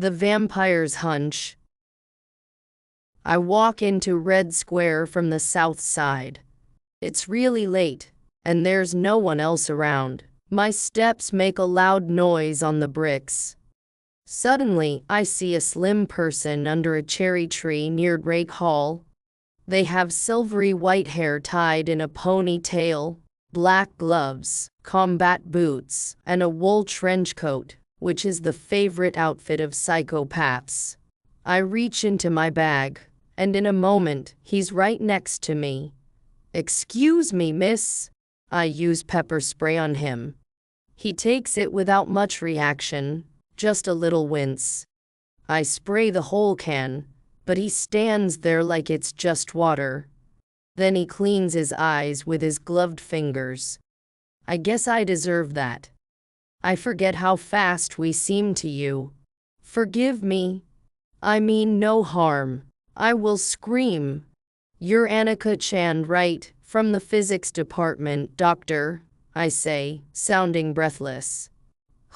The Vampire's Hunch. I walk into Red Square from the south side. It's really late, and there's no one else around. My steps make a loud noise on the bricks. Suddenly, I see a slim person under a cherry tree near Drake Hall. They have silvery white hair tied in a ponytail, black gloves, combat boots, and a wool trench coat, which is the favorite outfit of psychopaths. I reach into my bag, and in a moment, he's right next to me. "Excuse me, miss." I use pepper spray on him. He takes it without much reaction, just a little wince. I spray the whole can, but he stands there like it's just water. Then he cleans his eyes with his gloved fingers. I guess I deserve that. I forget how fast we seem to you. Forgive me. I mean no harm. I will scream. "You're Annika Chand, right? From the physics department, doctor," I say, sounding breathless.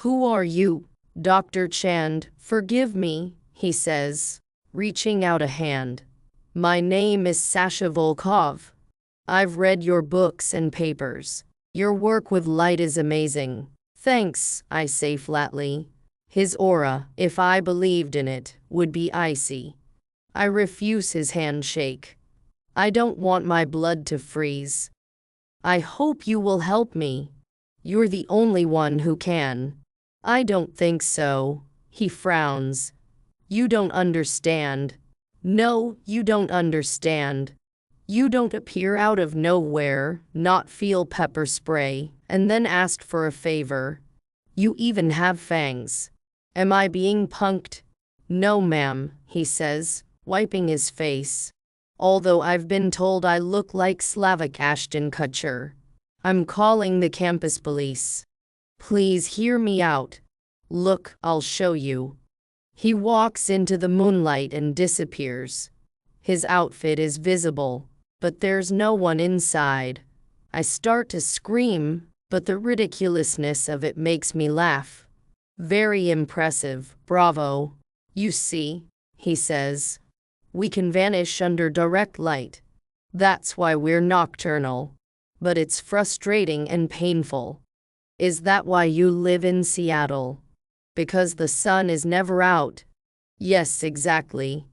"Who are you?" "Dr. Chand, forgive me," he says, reaching out a hand. "My name is Sasha Volkov. I've read your books and papers. Your work with light is amazing." "Thanks," I say flatly. His aura, if I believed in it, would be icy. I refuse his handshake. I don't want my blood to freeze. "I hope you will help me. You're the only one who can." "I don't think so." He frowns. "You don't understand." "No, you don't understand. You don't appear out of nowhere, not feel pepper spray, and then ask for a favor. You even have fangs. Am I being punked?" "No, ma'am," he says, wiping his face. "Although I've been told I look like Slavic Ashton Kutcher. I'm calling the campus police. Please hear me out. Look, I'll show you." He walks into the moonlight and disappears. His outfit is visible, but there's no one inside. I start to scream, but the ridiculousness of it makes me laugh. "Very impressive, bravo. You see," he says, "we can vanish under direct light. That's why we're nocturnal. But it's frustrating and painful." "Is that why you live in Seattle? Because the sun is never out?" "Yes, exactly."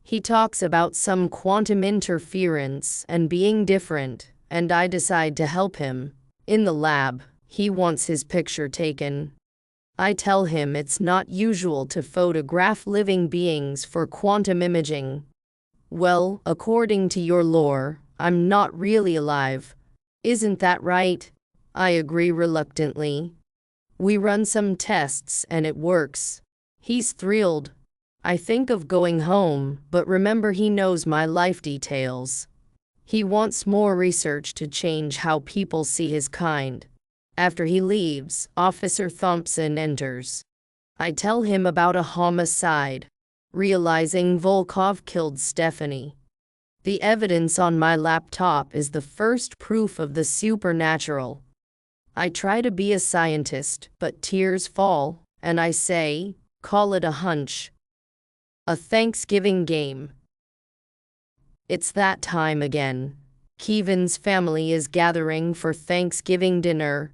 He talks about some quantum interference and being different, and I decide to help him. In the lab, he wants his picture taken. I tell him it's not usual to photograph living beings for quantum imaging. "Well, according to your lore, I'm not really alive. Isn't that right?" I agree reluctantly. We run some tests and it works. He's thrilled. I think of going home, but remember he knows my life details. He wants more research to change how people see his kind. After he leaves, Officer Thompson enters. I tell him about a homicide, realizing Volkov killed Stephanie. The evidence on my laptop is the first proof of the supernatural. I try to be a scientist, but tears fall, and I say, call it a hunch. A Thanksgiving game. It's that time again. Kevin's family is gathering for Thanksgiving dinner.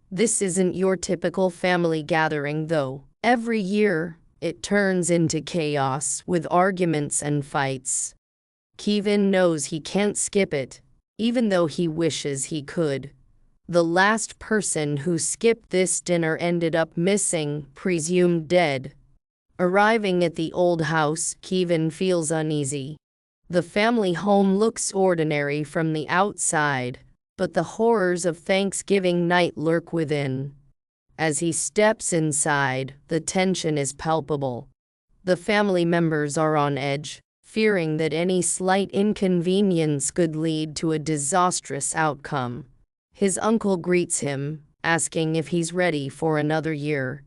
This isn't your typical family gathering though. Every year, it turns into chaos with arguments and fights. Kevin knows he can't skip it, even though he wishes he could. The last person who skipped this dinner ended up missing, presumed dead. Arriving at the old house, Kevin feels uneasy. The family home looks ordinary from the outside, but the horrors of Thanksgiving night lurk within. As he steps inside, the tension is palpable. The family members are on edge, fearing that any slight inconvenience could lead to a disastrous outcome. His uncle greets him, asking if he's ready for another year.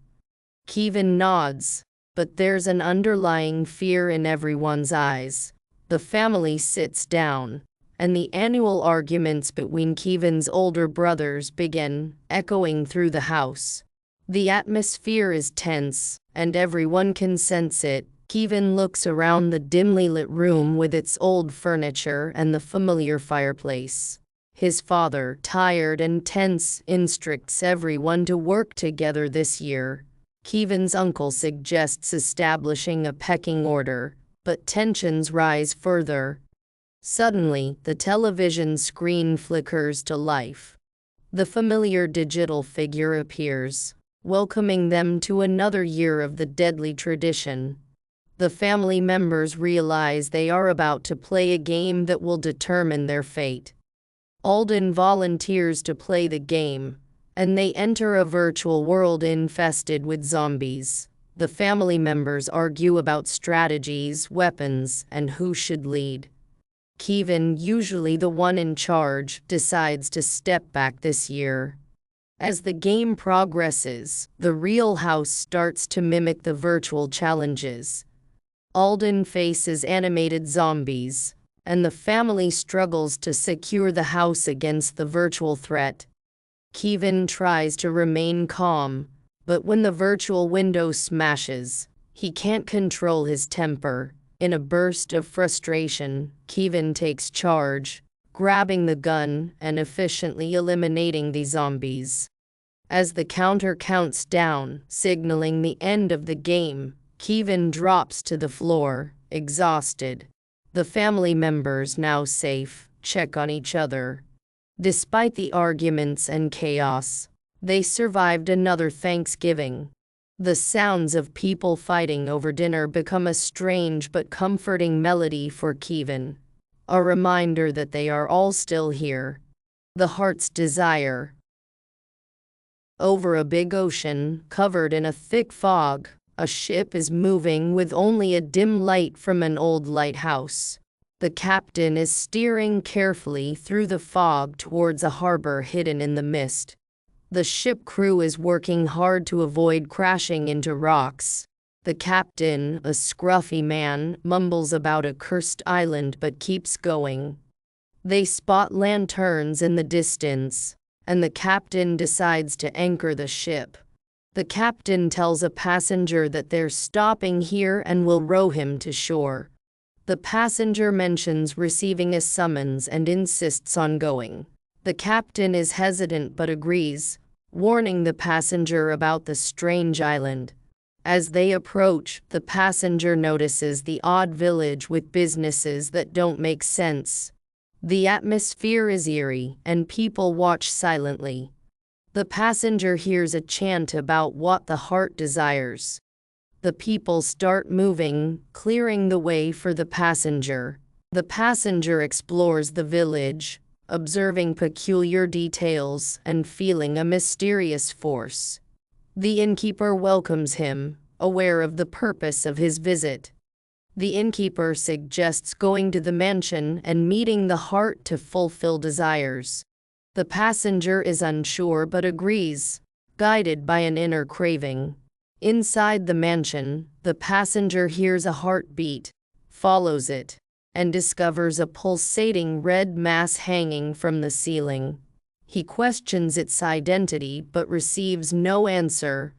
Kevin nods, but there's an underlying fear in everyone's eyes. The family sits down, and the annual arguments between Kevin's older brothers begin, echoing through the house. The atmosphere is tense, and everyone can sense it. Kevin looks around the dimly lit room with its old furniture and the familiar fireplace. His father, tired and tense, instructs everyone to work together this year. Kevin's uncle suggests establishing a pecking order, but tensions rise further. Suddenly, the television screen flickers to life. The familiar digital figure appears, welcoming them to another year of the deadly tradition. The family members realize they are about to play a game that will determine their fate. Alden volunteers to play the game, and they enter a virtual world infested with zombies. The family members argue about strategies, weapons, and who should lead. Kevin, usually the one in charge, decides to step back this year. As the game progresses, the real house starts to mimic the virtual challenges. Alden faces animated zombies, and the family struggles to secure the house against the virtual threat. Kevin tries to remain calm, but when the virtual window smashes, he can't control his temper. In a burst of frustration, Kevin takes charge, grabbing the gun and efficiently eliminating the zombies. As the counter counts down, signaling the end of the game, Kevin drops to the floor, exhausted. The family members, now safe, check on each other. Despite the arguments and chaos, they survived another Thanksgiving. The sounds of people fighting over dinner become a strange but comforting melody for Kevin, a reminder that they are all still here. The heart's desire. Over a big ocean, covered in a thick fog, a ship is moving with only a dim light from an old lighthouse. The captain is steering carefully through the fog towards a harbor hidden in the mist. The ship crew is working hard to avoid crashing into rocks. The captain, a scruffy man, mumbles about a cursed island but keeps going. They spot lanterns in the distance, and the captain decides to anchor the ship. The captain tells a passenger that they're stopping here and will row him to shore. The passenger mentions receiving a summons and insists on going. The captain is hesitant but agrees, warning the passenger about the strange island. As they approach, the passenger notices the odd village with businesses that don't make sense. The atmosphere is eerie, and people watch silently. The passenger hears a chant about what the heart desires. The people start moving, clearing the way for the passenger. The passenger explores the village, observing peculiar details and feeling a mysterious force. The innkeeper welcomes him, aware of the purpose of his visit. The innkeeper suggests going to the mansion and meeting the heart to fulfill desires. The passenger is unsure but agrees, guided by an inner craving. Inside the mansion, the passenger hears a heartbeat, follows it, and discovers a pulsating red mass hanging from the ceiling. He questions its identity but receives no answer.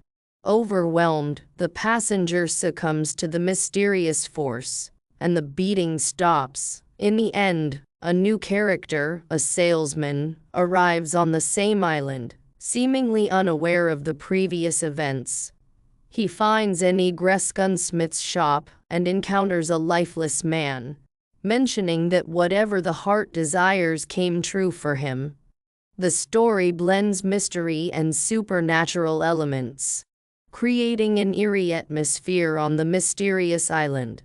Overwhelmed, the passenger succumbs to the mysterious force, and the beating stops. In the end, a new character, a salesman, arrives on the same island, seemingly unaware of the previous events. He finds an egress gunsmith's shop and encounters a lifeless man, mentioning that whatever the heart desires came true for him. The story blends mystery and supernatural elements, creating an eerie atmosphere on the mysterious island.